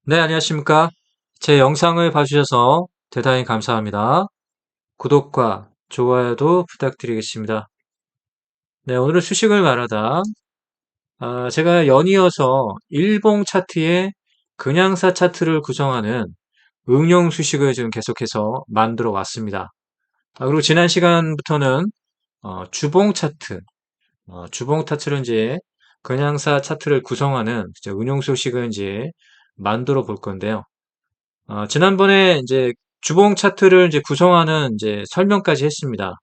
네, 안녕하십니까. 제 영상을 봐주셔서 대단히 감사합니다. 구독과 좋아요도 부탁드리겠습니다. 네, 오늘은 수식을 말하다. 제가 연이어서 일봉 차트에 그냥사 차트를 구성하는 응용 수식을 지금 계속해서 만들어 왔습니다. 그리고 지난 시간부터는 주봉 차트, 주봉 차트를 이제 그냥사 차트를 구성하는 이제 응용 수식을 이제 만들어 볼 건데요. 지난번에 이제 주봉 차트를 이제 구성하는 이제 설명까지 했습니다.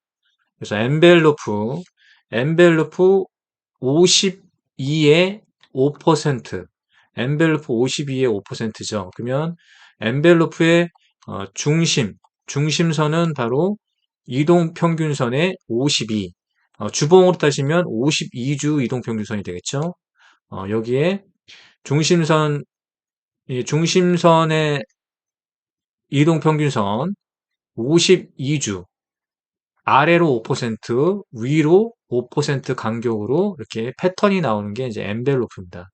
그래서 엔벨로프 52의 5%, 엔벨로프 52의 5%죠. 그러면 엔벨로프의 중심선은 바로 이동평균선의 52, 주봉으로 따지면 52주 이동평균선이 되겠죠. 여기에 중심선, 이 중심선의 이동평균선 52주 아래로 5% 위로 5% 간격으로 이렇게 패턴이 나오는 게 이제 엔벨로프입니다.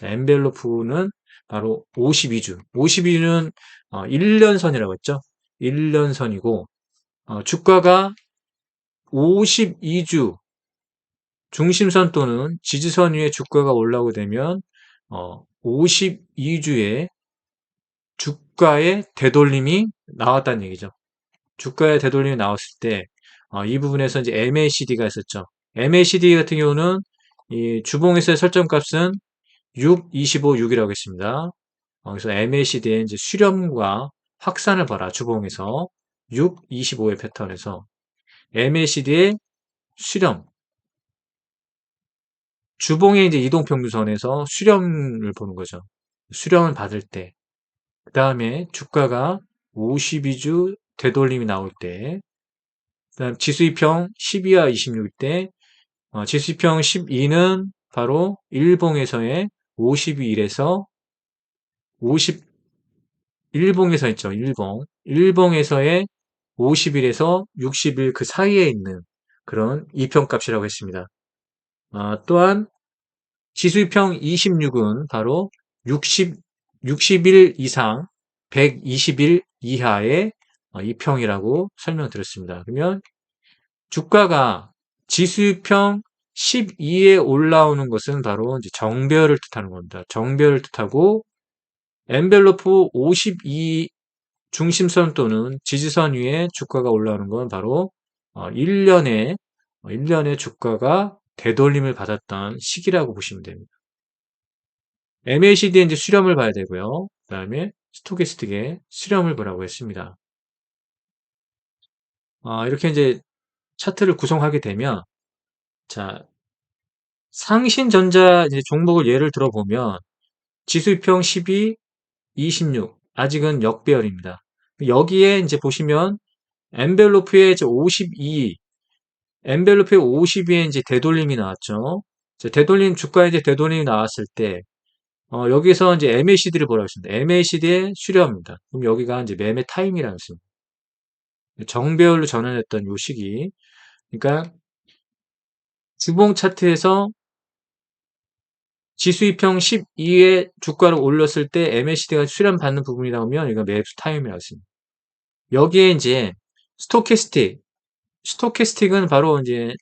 엔벨로프는 바로 52주. 52주는 1년선이라고 했죠. 1년선이고 주가가 52주 중심선 또는 지지선 위에 주가가 올라오게 되면 52주에 주가의 되돌림이 나왔다는 얘기죠. 주가의 되돌림이 나왔을 때, 이 부분에서 이제 MACD가 있었죠. MACD 같은 경우는 이 주봉에서의 설정값은 6, 25, 6이라고 했습니다. 그래서 MACD의 이제 수렴과 확산을 봐라. 주봉에서 6, 25의 패턴에서 MACD의 수렴, 주봉의 이제 이동평균선에서 수렴을 보는 거죠. 수렴을 받을 때, 그 다음에 주가가 52주 되돌림이 나올 때, 그다음 지수이평 12와 26일 때 지수이평 12는 바로 일봉에서의 52일에서 50 일봉에서 있죠. 일봉에서의 50일에서 60일 그 사이에 있는 그런 이평값이라고 했습니다. 또한 지수이평 26은 바로 60일 이상 120일 이하의 이평이라고 설명드렸습니다. 그러면 주가가 지수평 12에 올라오는 것은 바로 이제 정배열을 뜻하는 겁니다. 정배열을 뜻하고 엔벨로프 52 중심선 또는 지지선 위에 주가가 올라오는 건 바로 1년에 주가가 되돌림을 받았던 시기라고 보시면 됩니다. MACD의 이제 수렴을 봐야 되고요. 그 다음에 스토캐스틱의 수렴을 보라고 했습니다. 이렇게 이제 차트를 구성하게 되면 자, 상신전자 이제 종목을 예를 들어보면 지수평 12, 26 아직은 역배열입니다. 여기에 이제 보시면 엔벨로프의 이제 52, 엔벨로프의 52에 이제 되돌림이 나왔죠. 되돌림 주가에 이제 되돌림이 나왔을 때 여기서 이제 MACD를 보라고 했습니다. MACD의 수렴입니다. 그럼 여기가 이제 매매 타임이라는 것입니다. 정배열로 전환했던 요 시기. 그러니까 주봉 차트에서 지수이평 12에 주가를 올렸을 때 MACD가 수렴받는 부분이 나오면 이거 매수 타임이라고 했습니다. 여기에 이제 스토캐스틱은 바로 이제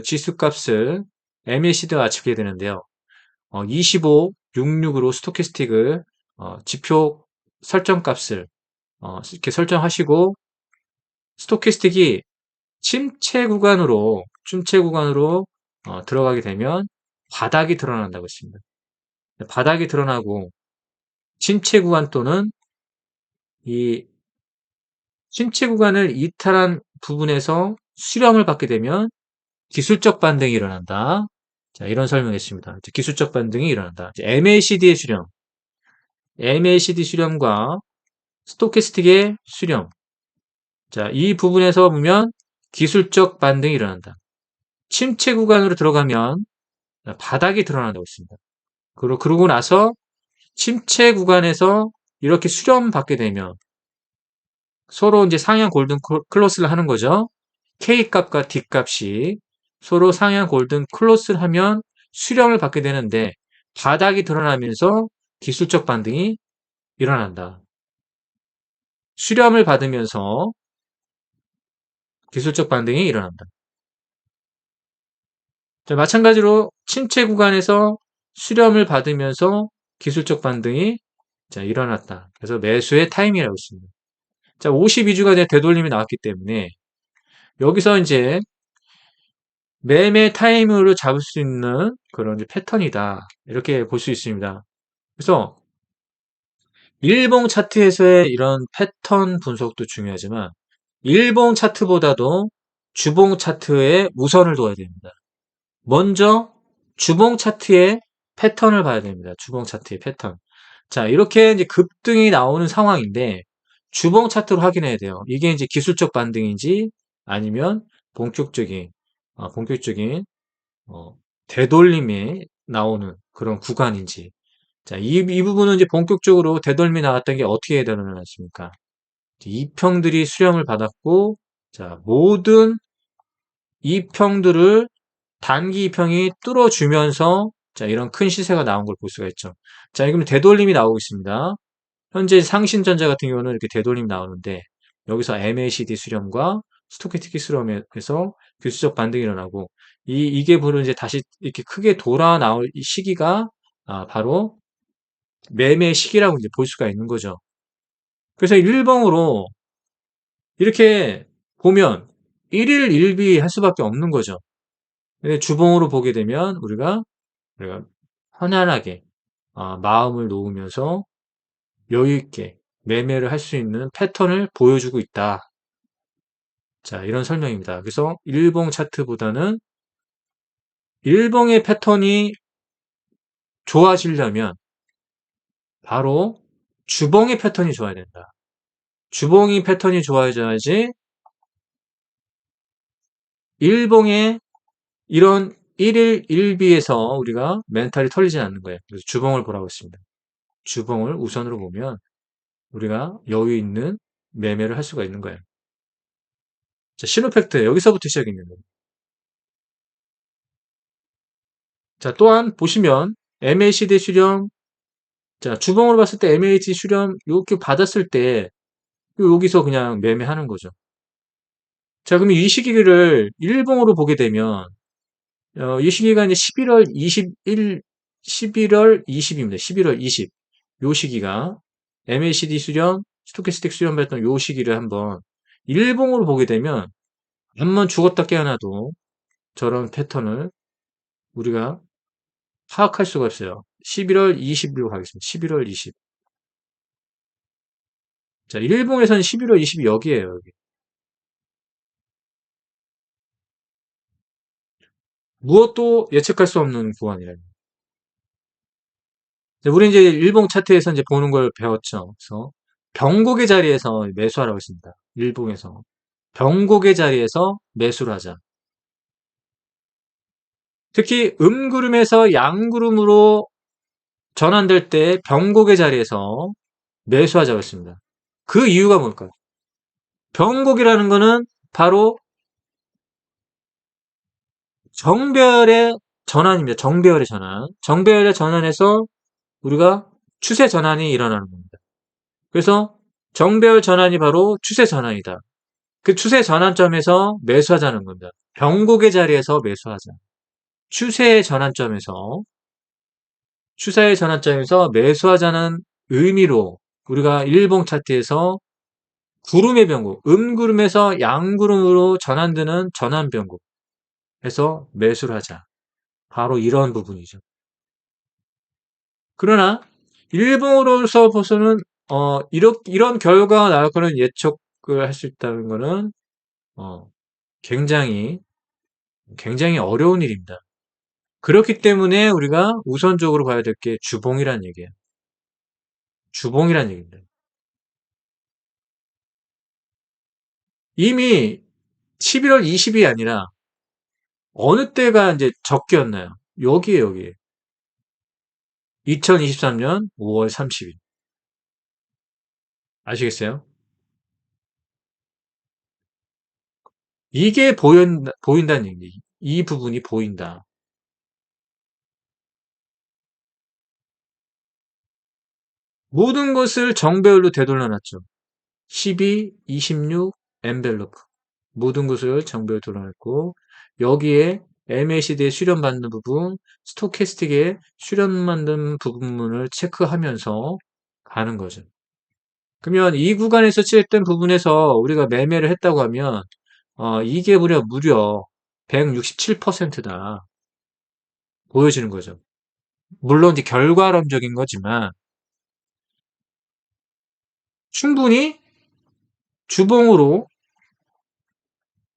지수값을 MACD와 맞추게 되는데요. 25, 66으로 스토캐스틱을 지표 설정값을 이렇게 설정하시고 스토캐스틱이 침체 구간으로 들어가게 되면 바닥이 드러난다고 했습니다. 바닥이 드러나고 침체 구간 또는 이 침체 구간을 이탈한 부분에서 수렴을 받게 되면 기술적 반등이 일어난다. 자, 이런 설명했습니다. 기술적 반등이 일어난다. MACD의 수렴, MACD 수렴과 스토캐스틱의 수렴. 자, 이 부분에서 보면 기술적 반등이 일어난다. 침체 구간으로 들어가면 바닥이 드러난다고 했습니다. 그러고 나서 침체 구간에서 이렇게 수렴 받게 되면 서로 이제 상향 골든 클로스를 하는 거죠. K 값과 D 값이 서로 상향 골든 클로스를 하면 수렴을 받게 되는데 바닥이 드러나면서 기술적 반등이 일어난다. 수렴을 받으면서 기술적 반등이 일어난다. 자, 마찬가지로 침체 구간에서 수렴을 받으면서 기술적 반등이 자, 일어났다. 그래서 매수의 타이밍이라고 있습니다. 자, 52주가 된 되돌림이 나왔기 때문에 여기서 이제 매매 타이밍으로 잡을 수 있는 그런 이제 패턴이다. 이렇게 볼 수 있습니다. 그래서 일봉 차트에서의 이런 패턴 분석도 중요하지만 일봉 차트보다도 주봉 차트에 우선을 둬야 됩니다. 먼저 주봉 차트의 패턴을 봐야 됩니다. 주봉 차트의 패턴. 자, 이렇게 이제 급등이 나오는 상황인데 주봉 차트로 확인해야 돼요. 이게 이제 기술적 반등인지 아니면 본격적인 본격적인 어, 되돌림이 나오는 그런 구간인지. 자, 이 부분은 이제 본격적으로 되돌림이 나왔던 게 어떻게 되돌아났습니까? 이평들이 수렴을 받았고, 자, 모든 이평들을 단기 이평이 뚫어주면서, 자, 이런 큰 시세가 나온 걸 볼 수가 있죠. 자, 지금 되돌림이 나오고 있습니다. 현재 상신전자 같은 경우는 이렇게 되돌림이 나오는데, 여기서 MACD 수렴과 스토캐스틱 수렴에서 교수적 반등이 일어나고, 이게 바로 이제 다시 이렇게 크게 돌아 나올 이 시기가, 바로 매매 시기라고 이제 볼 수가 있는 거죠. 그래서 일봉으로 이렇게 보면 1일 1비 할 수밖에 없는 거죠. 근데 주봉으로 보게 되면 우리가 편안하게 마음을 놓으면서 여유 있게 매매를 할 수 있는 패턴을 보여주고 있다. 자, 이런 설명입니다. 그래서 일봉 차트보다는 일봉의 패턴이 좋아지려면 바로 주봉의 패턴이 좋아야 된다. 주봉의 패턴이 좋아져야지 일봉의 이런 1일 1비에서 우리가 멘탈이 털리지 않는 거예요. 그래서 주봉을 보라고 했습니다. 주봉을 우선으로 보면 우리가 여유 있는 매매를 할 수가 있는 거예요. 자, 신호팩트 여기서부터 시작입니다. 자, 또한 보시면 MACD 수렴, 자, 주봉으로 봤을 때 MACD 수렴 이렇게 받았을 때 여기서 그냥 매매하는 거죠. 자, 그럼 이 시기를 일봉으로 보게 되면 이 시기가 이제 11월 20입니다. 11월 20. 요 시기가 MACD 수렴, 스토캐스틱 수렴 발동 요 시기를 한번 일봉으로 보게 되면 한번 죽었다 깨어나도 저런 패턴을 우리가 파악할 수가 없어요. 11월 20일로 가겠습니다. 11월 20. 자, 일봉에서는 11월 20이 여기에요, 여기. 무엇도 예측할 수 없는 구간이래요. 우리 이제 일봉 차트에서 이제 보는 걸 배웠죠. 그래서 변곡의 자리에서 매수하라고 했습니다. 일봉에서. 변곡의 자리에서 매수를 하자. 특히 음구름에서 양구름으로 전환될 때 변곡의 자리에서 매수하자고 했습니다. 그 이유가 뭘까요? 변곡이라는 거는 바로 정배열의 전환입니다. 정배열의 전환. 정배열의 전환에서 우리가 추세 전환이 일어나는 겁니다. 그래서 정배열 전환이 바로 추세 전환이다. 그 추세 전환점에서 매수하자는 겁니다. 변곡의 자리에서 매수하자. 추세의 전환점에서 추세의 전환점에서 매수하자는 의미로 우리가 일봉 차트에서 구름의 변곡, 음구름에서 양구름으로 전환되는 전환 변곡에서 매수를 하자. 바로 이런 부분이죠. 그러나 일봉으로서 보서는 이런 결과가 나올 거는 예측을 할 수 있다는 거는 어, 굉장히 굉장히 어려운 일입니다. 그렇기 때문에 우리가 우선적으로 봐야 될 게 주봉이란 얘기예요. 주봉이란 얘기입니다. 이미 11월 20일이 아니라 어느 때가 이제 적기였나요? 여기에 여기에. 2023년 5월 30일. 아시겠어요? 이게 보인다는 얘기. 이 부분이 보인다. 모든 것을 정배열로 되돌려놨죠. 12, 26, 엔벨로프. 모든 것을 정배열로 돌려놨고, 여기에 MACD에 수렴받는 부분, 스토캐스틱에 수렴받는 부분을 체크하면서 가는 거죠. 그러면 이 구간에서 칠했던 부분에서 우리가 매매를 했다고 하면, 이게 무려 167%다. 보여지는 거죠. 물론 이제 결과론적인 거지만, 충분히 주봉으로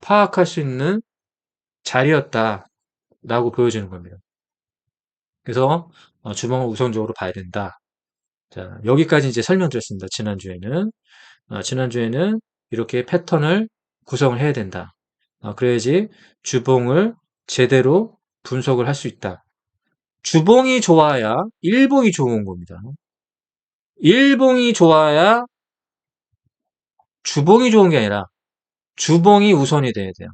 파악할 수 있는 자리였다라고 보여지는 겁니다. 그래서 주봉을 우선적으로 봐야 된다. 자, 여기까지 이제 설명드렸습니다. 지난주에는 이렇게 패턴을 구성을 해야 된다. 그래야지 주봉을 제대로 분석을 할 수 있다. 주봉이 좋아야 일봉이 좋은 겁니다. 일봉이 좋아야 주봉이 좋은 게 아니라 주봉이 우선이 돼야 돼요.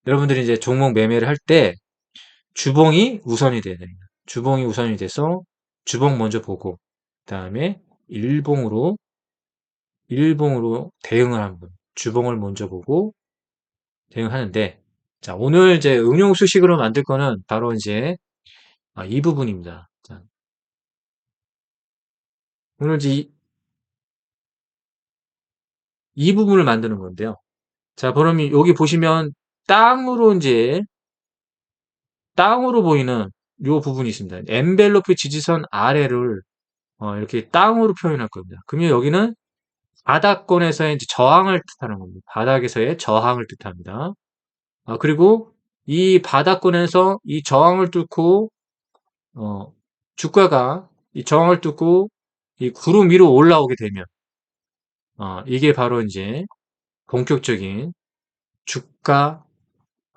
여러분들이 이제 종목 매매를 할 때 주봉이 우선이 돼야 됩니다. 주봉이 우선이 돼서 주봉 먼저 보고 그 다음에 일봉으로 대응을 하는 거예요. 주봉을 먼저 보고 대응하는데 자 오늘 이제 응용 수식으로 만들 거는 바로 이제 이 부분입니다. 자, 오늘 이제 이 부분을 만드는 건데요. 자, 그러면 여기 보시면 땅으로 보이는 요 부분이 있습니다. 엔벨로프 지지선 아래를 이렇게 땅으로 표현할 겁니다. 그러면 여기는 바닥권에서의 이제 저항을 뜻하는 겁니다. 바닥에서의 저항을 뜻합니다. 그리고 이 바닥권에서 이 저항을 뚫고 주가가 이 저항을 뚫고 이 구름 위로 올라오게 되면 이게 바로 이제 본격적인 주가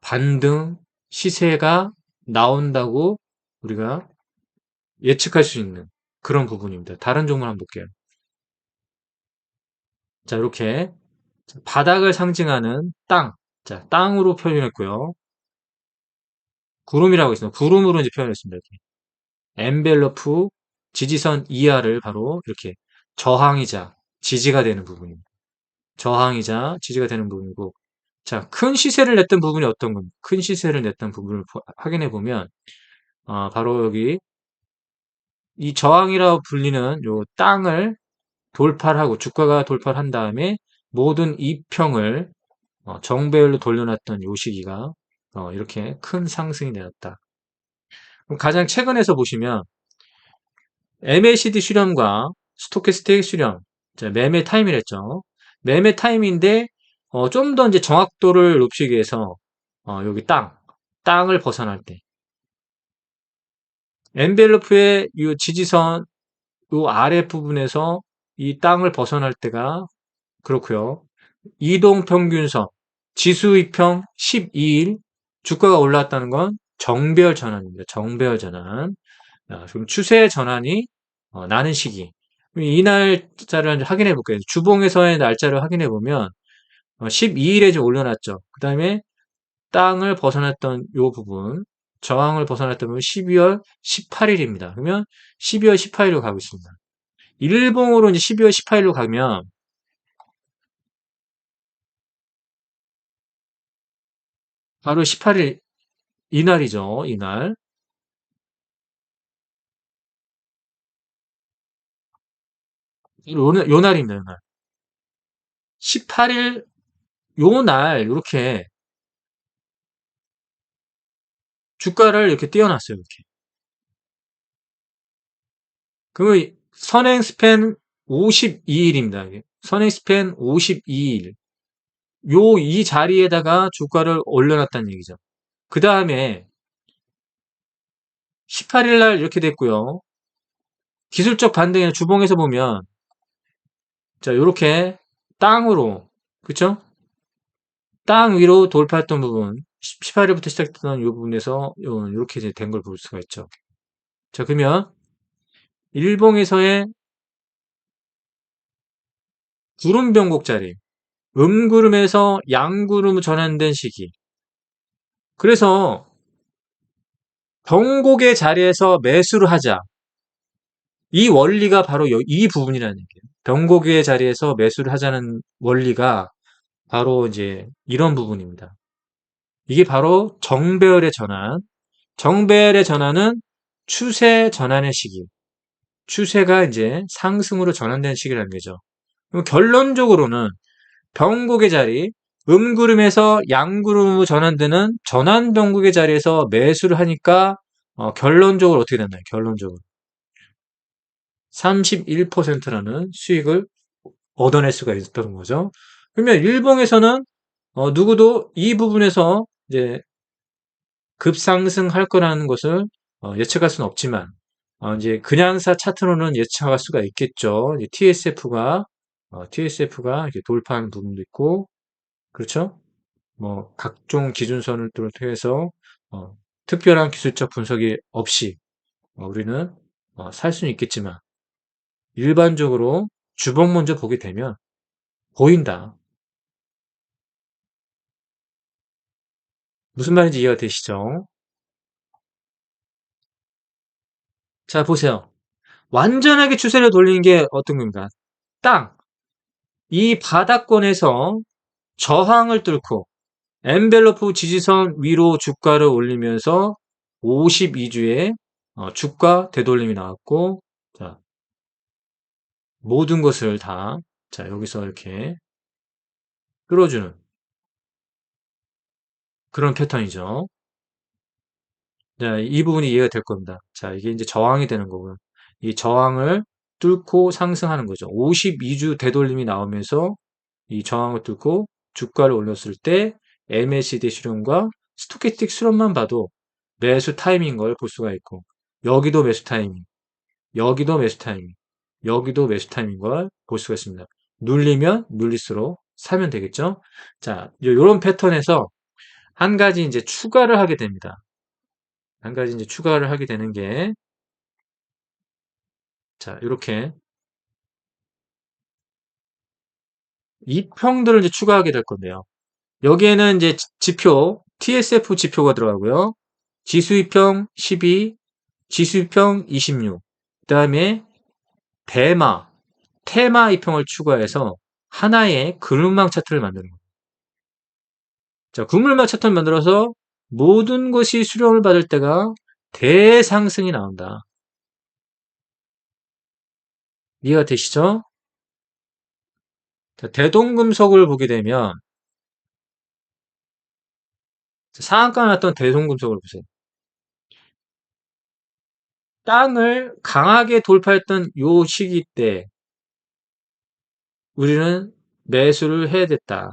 반등 시세가 나온다고 우리가 예측할 수 있는 그런 부분입니다. 다른 종목 한번 볼게요. 자, 이렇게 바닥을 상징하는 땅. 자, 땅으로 표현했고요. 구름이라고 있습니다. 구름으로 이제 표현했습니다. 이렇게. 엔벨러프 지지선 이하를 바로 이렇게 저항이자 지지가 되는 부분입니다. 저항이자 지지가 되는 부분이고, 자, 큰 시세를 냈던 부분이 어떤 겁니까? 큰 시세를 냈던 부분을 확인해 보면, 바로 여기 이 저항이라고 불리는 요 땅을 돌파를 하고 주가가 돌파를 한 다음에 모든 이평을 정배열로 돌려놨던 요 시기가 이렇게 큰 상승이 내렸다. 그럼 가장 최근에서 보시면 MACD 수렴과 스토캐스틱 수렴, 자, 매매 타임이랬죠. 매매 타임인데 좀 더 이제 정확도를 높이기 위해서 여기 땅을 벗어날 때 엔벨로프의 이 지지선 요 아래 부분에서 이 땅을 벗어날 때가 그렇고요. 이동평균선 지수 이평 12일 주가가 올랐다는 건 정배열 전환입니다. 정배열 전환. 그럼 추세 전환이 나는 시기. 이 날짜를 확인해 볼게요. 주봉에서의 날짜를 확인해 보면 12일에 좀 올려놨죠. 그 다음에 땅을 벗어났던 요 부분, 저항을 벗어났던 부분 12월 18일입니다. 그러면 12월 18일로 가고 있습니다. 일봉으로 이제 12월 18일로 가면 바로 18일 이날이죠. 이날. 요 날입니다. 요 날. 18일 요 날 이렇게 주가를 이렇게 띄워놨어요. 이렇게. 그러면 선행 스팬 52일입니다. 선행 스팬 52일. 이 자리에다가 주가를 올려놨다는 얘기죠. 그 다음에 18일 날 이렇게 됐고요. 기술적 반등의 주봉에서 보면 자, 요렇게 땅으로 그쵸? 땅 위로 돌파했던 부분 18일부터 시작했던 이 부분에서 이렇게 된 걸 볼 수가 있죠. 자, 그러면 일봉에서의 구름 변곡 자리 음구름에서 양구름 전환된 시기. 그래서 변곡의 자리에서 매수를 하자. 이 원리가 바로 이 부분이라는 얘기예요. 변곡의 자리에서 매수를 하자는 원리가 바로 이제 이런 부분입니다. 이게 바로 정배열의 전환. 정배열의 전환은 추세 전환의 시기. 추세가 이제 상승으로 전환되는 시기라는 거죠. 그럼 결론적으로는 변곡의 자리, 음구름에서 양구름으로 전환되는 전환 변곡의 자리에서 매수를 하니까 결론적으로 어떻게 됐나요? 결론적으로 31%라는 수익을 얻어낼 수가 있었던 거죠. 그러면 일봉에서는 누구도 이 부분에서 이제 급상승할 거라는 것을 예측할 수는 없지만 이제 그냥사 차트로는 예측할 수가 있겠죠. TSF가 이렇게 돌파하는 부분도 있고 그렇죠? 뭐 각종 기준선을 통해서 어, 특별한 기술적 분석이 없이 우리는 살 수는 있겠지만 일반적으로 주봉 먼저 보게 되면 보인다. 무슨 말인지 이해가 되시죠? 자, 보세요. 완전하게 추세를 돌리는 게 어떤 겁니까? 땅. 이 바닥권에서 저항을 뚫고 엔벨로프 지지선 위로 주가를 올리면서 52주에 주가 되돌림이 나왔고, 자, 모든 것을 다, 자, 여기서 이렇게 끌어주는 그런 패턴이죠. 자, 이 부분이 이해가 될 겁니다. 자, 이게 이제 저항이 되는 거고요. 이 저항을 뚫고 상승하는 거죠. 52주 되돌림이 나오면서 이 저항을 뚫고 주가를 올렸을 때 MACD 수렴과 스토캐스틱 수렴만 봐도 매수 타이밍인 걸 볼 수가 있고 여기도 매수 타이밍, 여기도 매수 타이밍, 여기도 매수 타이밍인 걸 볼 수가 있습니다. 눌리면 눌릴수록 사면 되겠죠? 자, 이런 패턴에서 한 가지 이제 추가를 하게 됩니다. 한 가지 이제 추가를 하게 되는 게, 자, 이렇게 이평들을 이제 추가하게 될 건데요. 여기에는 이제 지표, TSF 지표가 들어가고요. 지수이평 12, 지수이평 26, 그 다음에 대마, 테마 이평을 추가해서 하나의 그룹망 차트를 만드는 거예요. 자, 그룹망 차트를 만들어서 모든 것이 수렴을 받을 때가 대상승이 나온다. 이해가 되시죠? 자, 대동금속을 보게 되면 상한가 났던 대동금속을 보세요. 땅을 강하게 돌파했던 요 시기 때 우리는 매수를 해야 됐다.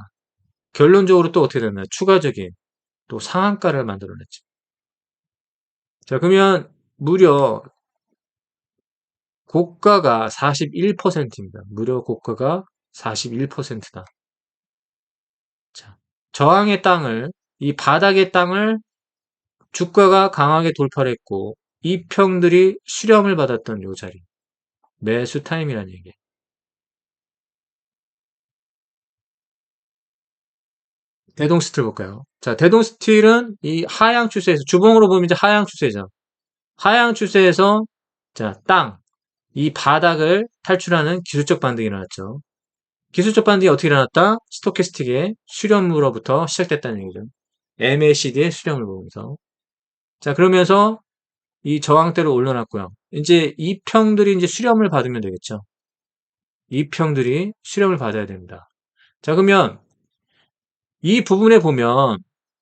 결론적으로 또 어떻게 됐나요? 추가적인 또 상한가를 만들어냈죠. 자, 그러면 무려 고가가 41%입니다. 무려 고가가 41%다. 자, 저항의 땅을, 이 바닥의 땅을 주가가 강하게 돌파를 했고, 이평들이 수렴을 받았던 요 자리. 매수 타임이라는 얘기예요. 대동 스틸 볼까요? 자, 대동 스틸은 이 하향 추세에서, 주봉으로 보면 이제 하향 추세죠. 하향 추세에서, 자, 땅, 이 바닥을 탈출하는 기술적 반등이 일어났죠. 기술적 반등이 어떻게 일어났다? 스토캐스틱의 수렴으로부터 시작됐다는 얘기죠. MACD의 수렴을 보면서. 자, 그러면서 이 저항대로 올려놨고요. 이제 이 평들이 이제 수렴을 받으면 되겠죠. 이 평들이 수렴을 받아야 됩니다. 자, 그러면 이 부분에 보면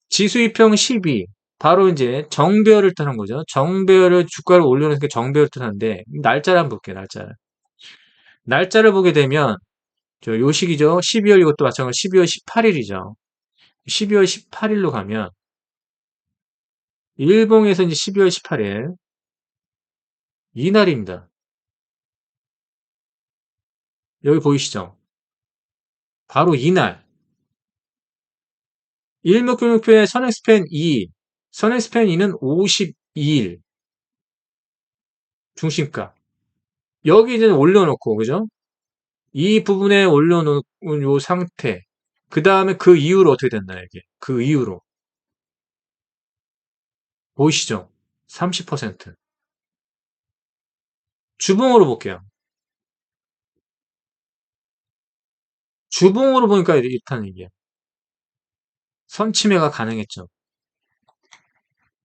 지수이평 12, 바로 이제 정배열을 뜻한 거죠. 정배열을 주가를 올려놓은 게 정배열을 뜻하는데, 날짜를 한번 볼게요, 날짜를. 날짜를 보게 되면, 요 시기죠. 12월 이것도 마찬가지로 12월 18일이죠. 12월 18일로 가면, 일봉에서 이제 12월 18일, 이날입니다. 여기 보이시죠? 바로 이날. 일목균목표의 선행스팬 2, 선행스팬 2는 52일, 중심가. 여기 이제 올려놓고, 그죠? 이 부분에 올려놓은 요 상태. 그 다음에 그 이후로 어떻게 됐나요, 이게? 그 이후로. 보이시죠? 30%. 주봉으로 볼게요. 주봉으로 보니까 이렇다는 얘기야. 선침해가 가능했죠.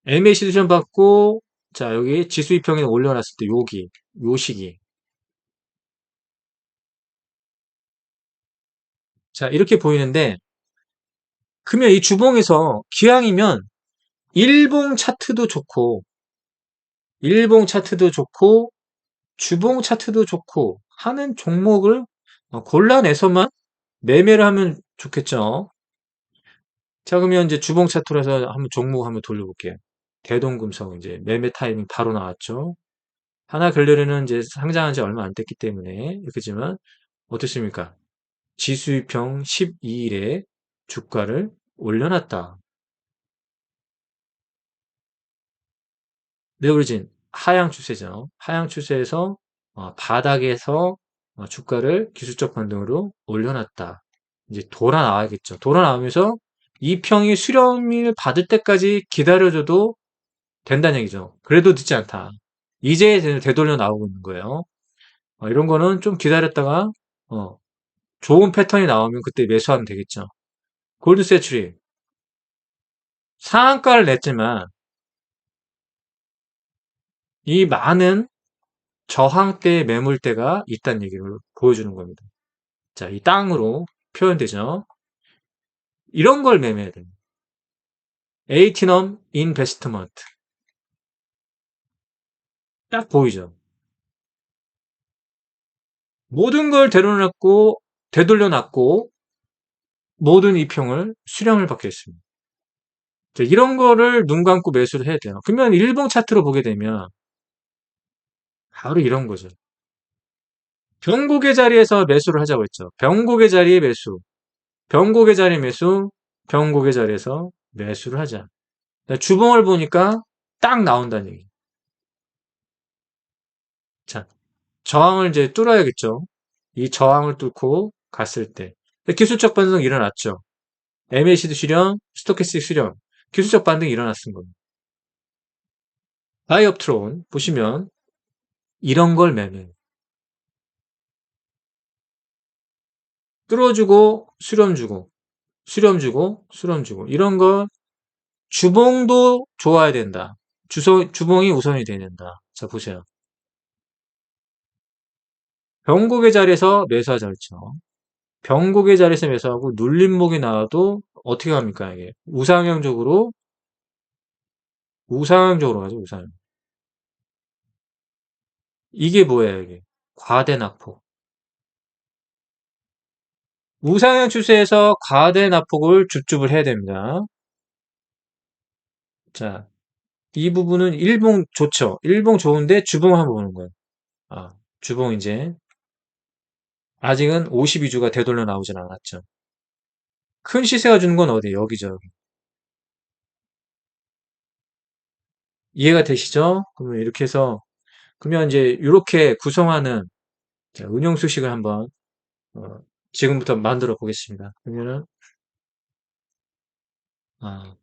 MACD 수준 받고, 자, 여기 지수이평에 올려놨을 때 요 시기. 자, 이렇게 보이는데, 그러면 이 주봉에서 기왕이면 일봉 차트도 좋고, 일봉 차트도 좋고, 주봉 차트도 좋고 하는 종목을 골라내서만 매매를 하면 좋겠죠. 자, 그러면 이제 주봉 차트로 해서 한번 종목 한번 돌려볼게요. 대동금속 이제 매매 타이밍 바로 나왔죠. 하나갤러리는 이제 상장한 지 얼마 안 됐기 때문에 그렇지만 어떻습니까? 지수이평 12일에 주가를 올려놨다. 레버리진 하향 추세죠. 하향 추세에서 바닥에서 주가를 기술적 반등으로 올려놨다. 이제 돌아 나와야겠죠. 돌아 나오면서 이 평이 수렴을 받을 때까지 기다려줘도 된다는 얘기죠. 그래도 늦지 않다. 이제 되돌려 나오고 있는 거예요. 이런 거는 좀 기다렸다가 좋은 패턴이 나오면 그때 매수하면 되겠죠. 골드 세츄리 상한가를 냈지만 이 많은 저항대의 매물대가 있다는 얘기를 보여주는 겁니다. 자, 이 땅으로 표현되죠. 이런 걸 매매해야 됩니다. 에이티넘 인베스트먼트. 딱 보이죠. 모든 걸 되돌려놨고, 모든 이평을 수령을 받게 했습니다. 자, 이런 거를 눈 감고 매수를 해야 돼요. 그러면 일봉 차트로 보게 되면 바로 이런 거죠. 변곡의 자리에서 매수를 하자고 했죠. 변곡의 자리에 매수, 변곡의 자리 매수, 변곡의 자리에서 매수를 하자. 주봉을 보니까 딱 나온다는 얘기. 자, 저항을 이제 뚫어야겠죠. 이 저항을 뚫고 갔을 때. 기술적 반등이 일어났죠. MACD 수렴, 스토캐스틱 수렴, 기술적 반등이 일어났은 겁니다. 바이옵트론 보시면 이런 걸 매매. 뚫어주고 수렴 주고 수렴 주고 수렴 주고 이런 거 주봉도 좋아야 된다. 주봉이 우선이 돼야 된다. 자 보세요. 변곡의 자리에서 매수하자 그랬죠. 변곡의 자리에서 매수하고 눌림목이 나와도 어떻게 합니까 이게 우상향적으로 가죠 우상향. 이게 뭐예요 이게 과대낙폭. 우상향 추세에서 과대낙폭을 줍줍을 해야 됩니다. 자, 이 부분은 일봉 좋죠. 일봉 좋은데 주봉 한번 보는 거예요. 주봉 이제 아직은 52주가 되돌려 나오진 않았죠. 큰 시세가 주는 건 어디? 여기죠. 여기. 이해가 되시죠? 그러면 이렇게 해서 그러면 이제 이렇게 구성하는 운용 수식을 한번 어, 지금부터 만들어 보겠습니다. 그러면은 아,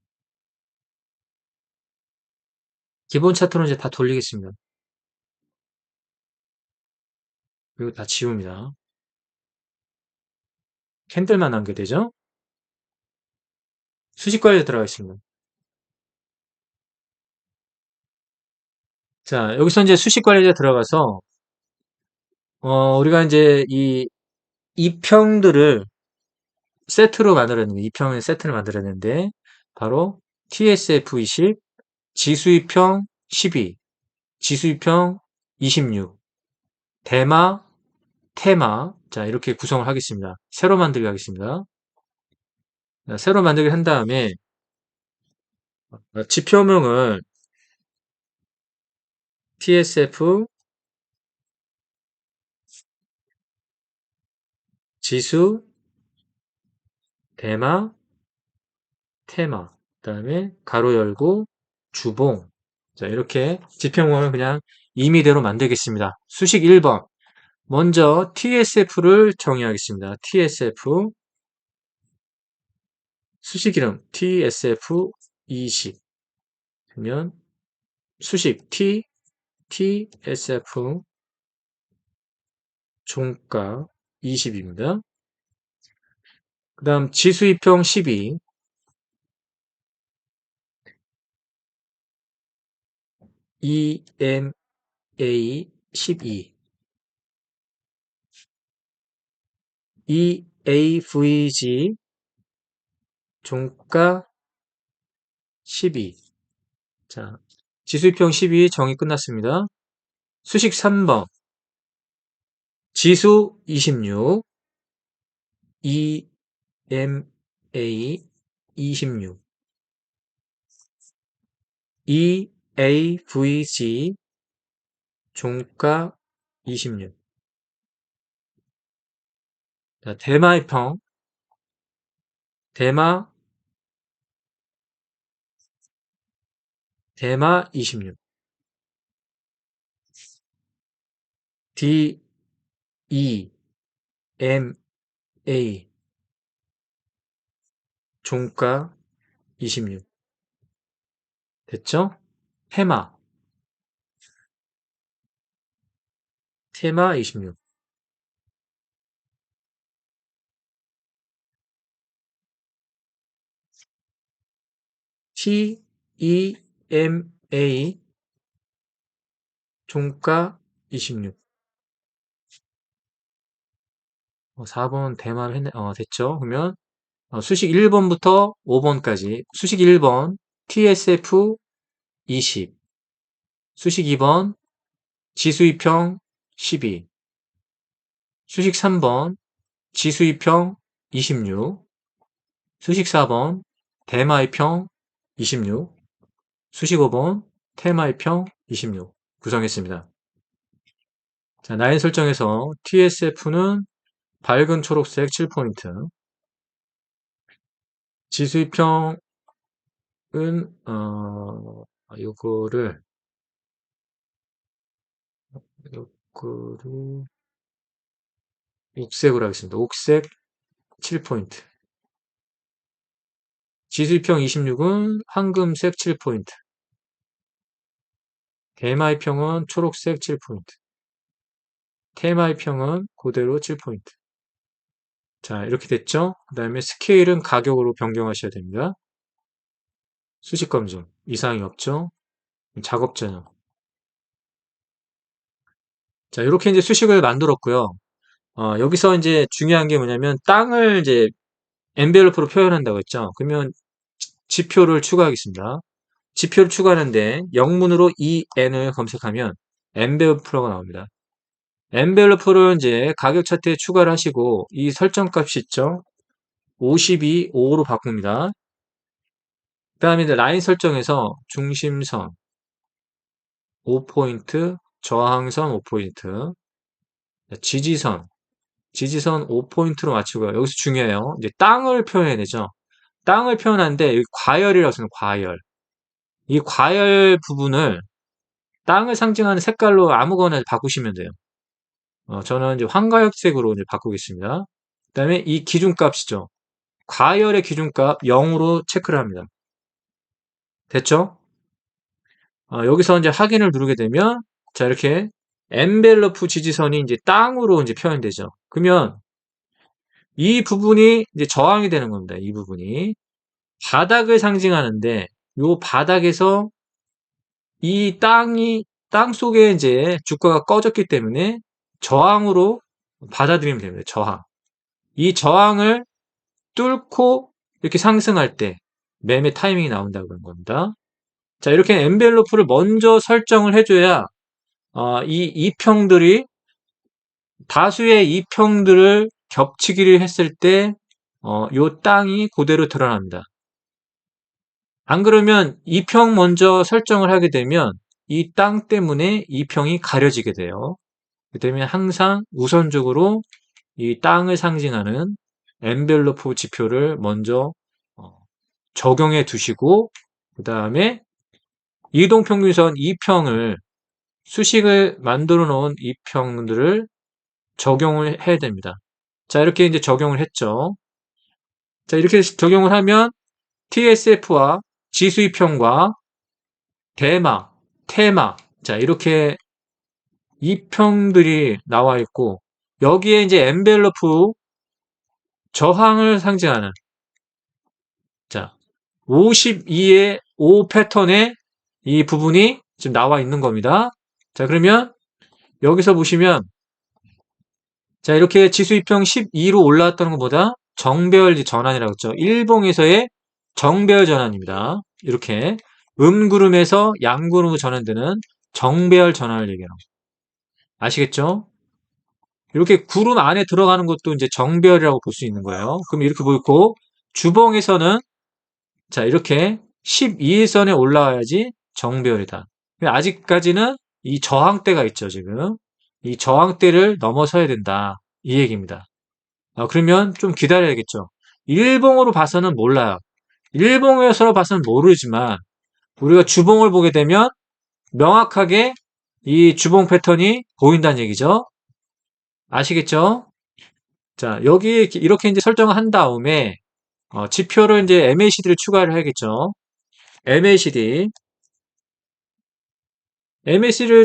기본 차트로 이제 다 돌리겠습니다. 그리고 다 지웁니다. 캔들만 남게 되죠? 수식 관리에 들어가겠습니다. 자, 여기서 이제 수식 관리에 들어가서 우리가 이제 이 이평들을 세트로 만들었는데 이평의 세트를 만들었는데 바로 TSF20, 지수이평 12, 지수이평 26, 대마, 테마 자 이렇게 구성을 하겠습니다. 새로 만들기 하겠습니다. 자, 새로 만들기 한 다음에 지표명을 TSF 지수, 대마, 테마 그 다음에 가로 열고 주봉 자 이렇게 지표명을 그냥 임의대로 만들겠습니다. 수식 1번 먼저 TSF를 정의하겠습니다. TSF 수식 이름 TSF20 그러면 수식 TSF 종가 20입니다. 그 다음 지수이평 12, EMA 12, EAVG 종가 12. 자, 지수이평 12 정의 끝났습니다. 수식 3번, 지수 26, EMA 26, EAVG 종가 26. 자, 대마의 평, 대마 26, DEMA 종가 26. 됐죠? 테마 26. TEMA 종가 26. 4번 대마를 했네. 됐죠? 그러면 수식 1번부터 5번까지. 수식 1번 TSF 20. 수식 2번 지수이평 12. 수식 3번 지수이평 26. 수식 4번 대마이평 26. 수식 5번 테마이평 26. 구성했습니다. 자, 라인 설정에서 TSF는 밝은 초록색 7포인트. 지수이평은 요거를 옥색으로 하겠습니다. 옥색 7포인트. 지수이평 26은 황금색 7포인트. 대마이평은 초록색 7포인트. 테마이평은 그대로 7포인트. 자, 이렇게 됐죠? 그 다음에 스케일은 가격으로 변경하셔야 됩니다. 수식 검증. 이상이 없죠? 작업 전형. 자, 이렇게 이제 수식을 만들었고요. 여기서 이제 중요한 게 뭐냐면 땅을 이제 엔벨로프로 표현한다고 했죠. 그러면 지표를 추가하겠습니다. 지표를 추가하는데 영문으로 EN을 검색하면 엔벨로프가 나옵니다. 엔벨로프를 이제 가격 차트에 추가를 하시고 이 설정 값이 있죠. 52, 5로 바꿉니다. 그 다음에 이제 라인 설정에서 중심선 5포인트, 저항선 5포인트, 지지선 5포인트로 맞추고요. 여기서 중요해요. 이제 땅을 표현해야 되죠. 땅을 표현하는데 여기 과열이라고 쓰는 과열. 이 과열 부분을 땅을 상징하는 색깔로 아무거나 바꾸시면 돼요. 저는 이제 황가역색으로 이제 바꾸겠습니다. 그 다음에 이 기준값이죠. 과열의 기준값 0으로 체크를 합니다. 됐죠? 여기서 이제 확인을 누르게 되면, 자, 이렇게 엔벨러프 지지선이 이제 땅으로 이제 표현되죠. 그러면 이 부분이 이제 저항이 되는 겁니다. 이 부분이. 바닥을 상징하는데, 요 바닥에서 이 땅 속에 이제 주가가 꺼졌기 때문에 저항으로 받아들이면 됩니다. 저항. 이 저항을 뚫고 이렇게 상승할 때 매매 타이밍이 나온다고 그런 겁니다. 자, 이렇게 엔벨로프를 먼저 설정을 해줘야 이 이평들이 다수의 이평들을 겹치기를 했을 때 요 땅이 그대로 드러납니다. 안 그러면 이평 먼저 설정을 하게 되면 이 땅 때문에 이평이 가려지게 돼요. 그렇기 때문에 항상 우선적으로 이 땅을 상징하는 엔벨로프 지표를 먼저 적용해 두시고 그 다음에 이동평균선 2평을 수식을 만들어 놓은 2평들을 적용을 해야 됩니다. 자, 이렇게 이제 적용을 했죠. 자, 이렇게 적용을 하면 TSF와 지수 2평과 대마, 테마, 자, 이렇게 2평들이 나와 있고 여기에 이제 엔벨로프 저항을 상징하는 자 52의 5 패턴의 이 부분이 지금 나와 있는 겁니다. 자 그러면 여기서 보시면 자 이렇게 지수 2평 12로 올라왔다는 것보다 정배열 전환이라고 했죠. 일봉에서의 정배열 전환입니다. 이렇게 음구름에서 양구름으로 전환되는 정배열 전환을 얘기하는 거죠. 아시겠죠? 이렇게 구름 안에 들어가는 것도 이제 정배열이라고 볼 수 있는 거예요. 그럼 이렇게 보이고 주봉에서는 자 이렇게 12일선에 올라와야지 정배열이다. 아직까지는 이 저항대가 있죠, 지금. 이 저항대를 넘어서야 된다. 이 얘기입니다. 그러면 좀 기다려야겠죠. 일봉으로 봐서는 몰라요. 일봉에서 봐서는 모르지만 우리가 주봉을 보게 되면 명확하게 이 주봉 패턴이 보인다는 얘기죠. 아시겠죠? 자, 여기 이렇게 이제 설정을 한 다음에 지표를 이제 MACD를 추가를 해야겠죠. MACD를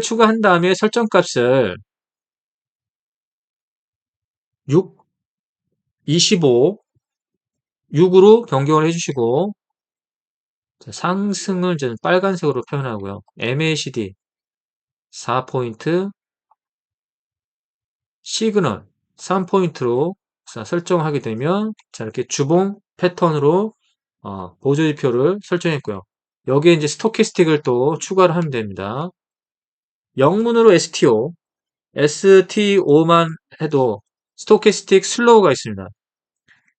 추가한 다음에 설정값을 6, 25, 6으로 변경을 해주시고 자, 상승을 이제 빨간색으로 표현하고요. MACD 4포인트, 시그널 3포인트로 설정하게 되면 자 이렇게 주봉 패턴으로 보조지표를 설정했고요. 여기에 이제 스토캐스틱을 또 추가를 하면 됩니다. 영문으로 STO만 해도 스토캐스틱 슬로우가 있습니다.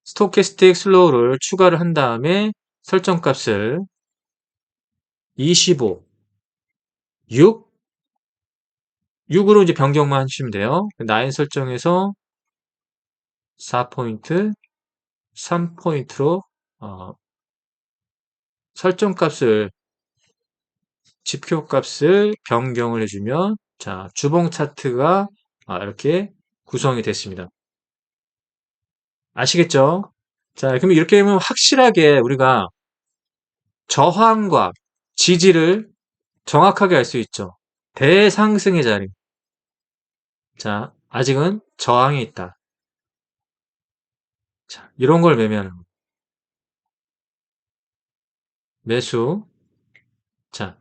스토캐스틱 슬로우를 추가를 한 다음에 설정값을 25, 6, 6으로 이제 변경만 하시면 돼요. 라인 설정에서 4포인트, 3포인트로 설정값을 지표값을 변경을 해주면 자 주봉 차트가 이렇게 구성이 됐습니다. 아시겠죠? 자 그럼 이렇게 하면 확실하게 우리가 저항과 지지를 정확하게 알 수 있죠. 대상승의 자리. 자 아직은 저항이 있다. 자 이런 걸 매매하는 거. 매수. 자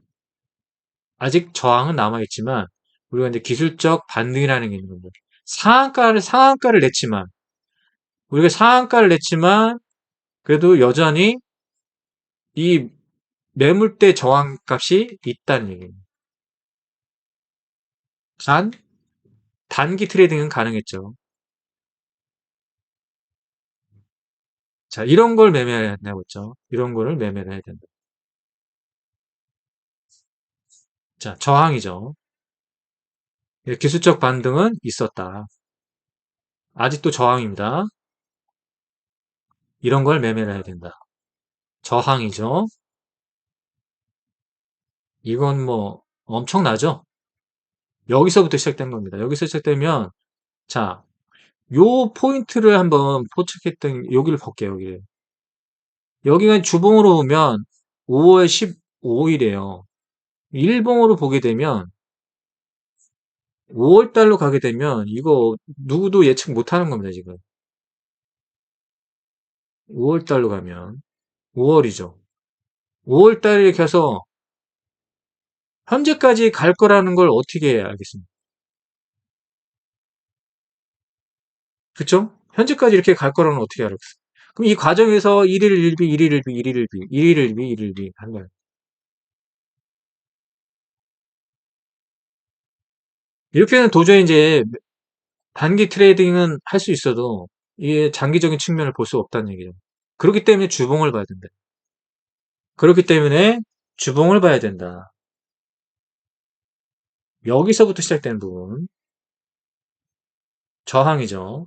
아직 저항은 남아있지만 우리가 이제 기술적 반등이라는 게 있는 겁니다. 상한가를 냈지만 우리가 상한가를 냈지만 그래도 여전히 이 매물대 저항값이 있다는 얘기입니다. 단기 트레이딩은 가능했죠. 자, 이런 걸 매매해야 된다고 했죠. 이런 거를 매매를 해야 된다. 자, 저항이죠. 기술적 반등은 있었다. 아직도 저항입니다. 이런 걸 매매를 해야 된다. 저항이죠. 이건 뭐 엄청나죠? 여기서부터 시작된 겁니다. 여기서 시작되면 자, 요 포인트를 한번 포착했던 여기를 볼게요. 여기가 주봉으로 보면 5월 15일이에요. 일봉으로 보게 되면 5월 달로 가게 되면 이거 누구도 예측 못하는 겁니다. 지금 5월 달로 가면 5월이죠. 5월 달에 이렇게 해서 현재까지 갈 거라는 걸 어떻게 알겠습니까? 그쵸? 현재까지 이렇게 갈 거라는 걸 어떻게 알았어요? 그럼 이 과정에서 1일 1비, 1일 1비, 1일 1비, 1일 1비, 1일 1비 한 거예요. 이렇게는 도저히 이제 단기 트레이딩은 할 수 있어도 이게 장기적인 측면을 볼 수 없다는 얘기죠. 그렇기 때문에 주봉을 봐야 된다. 그렇기 때문에 주봉을 봐야 된다. 여기서부터 시작되는 부분. 저항이죠.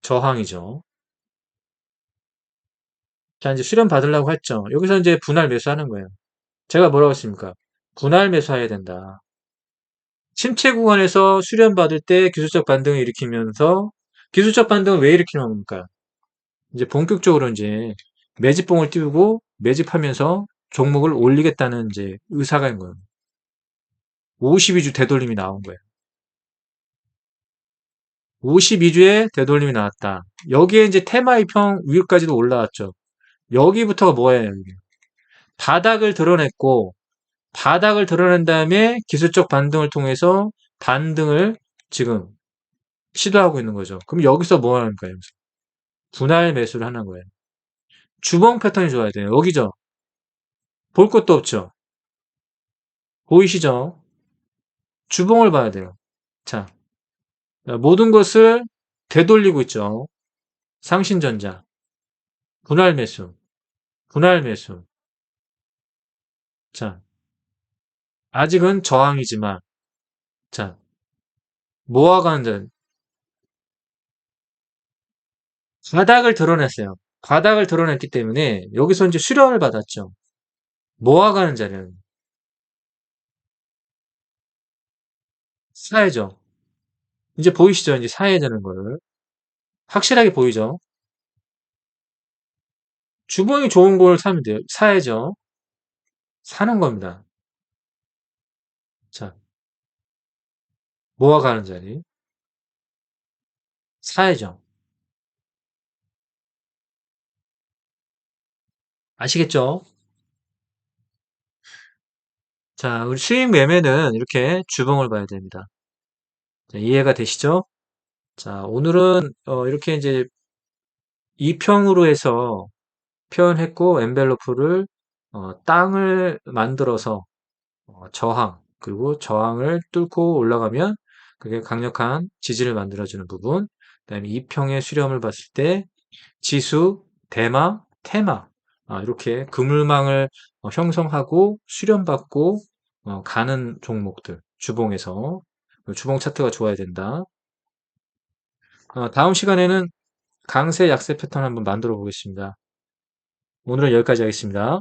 저항이죠. 자, 이제 수렴 받으려고 했죠. 여기서 이제 분할 매수하는 거예요. 제가 뭐라고 했습니까? 분할 매수해야 된다. 침체 구간에서 수렴 받을 때 기술적 반등을 일으키면서 기술적 반등을 왜 일으키는 겁니까? 이제 본격적으로 이제 매집봉을 띄우고 매집하면서 종목을 올리겠다는 이제 의사가 있는 거예요. 52주 되돌림이 나온 거예요. 52주에 되돌림이 나왔다. 여기에 이제 테마 이평 위까지도 올라왔죠. 여기부터가 뭐예요? 바닥을 드러냈고, 바닥을 드러낸 다음에 기술적 반등을 통해서 반등을 지금 시도하고 있는 거죠. 그럼 여기서 뭐 하는 거예요? 분할 매수를 하는 거예요. 주봉 패턴이 좋아야 돼요. 여기죠. 볼 것도 없죠. 보이시죠? 주봉을 봐야 돼요. 자, 모든 것을 되돌리고 있죠. 상신전자, 분할 매수, 분할 매수. 자, 아직은 저항이지만, 자, 모아가는 자, 바닥을 드러냈어요. 바닥을 드러냈기 때문에 여기서 이제 수렴을 받았죠. 모아가는 자리는 사야죠. 이제 보이시죠? 이제 사야 되는 거를. 확실하게 보이죠? 주봉이 좋은 걸 사면 돼요. 사야죠. 사는 겁니다. 자, 모아가는 자리. 사야죠. 아시겠죠? 자, 우리 수익 매매는 이렇게 주봉을 봐야 됩니다. 자, 이해가 되시죠? 자, 오늘은 이렇게 이제 2평으로 해서 표현했고, 엔벨로프를 땅을 만들어서 저항, 그리고 저항을 뚫고 올라가면 그게 강력한 지지를 만들어주는 부분, 그다음에 2평의 수렴을 봤을 때 지수, 대마, 테마, 이렇게 그물망을 형성하고 수렴받고 가는 종목들, 주봉에서 주봉 차트가 좋아야 된다. 다음 시간에는 강세 약세 패턴 한번 만들어 보겠습니다. 오늘은 여기까지 하겠습니다.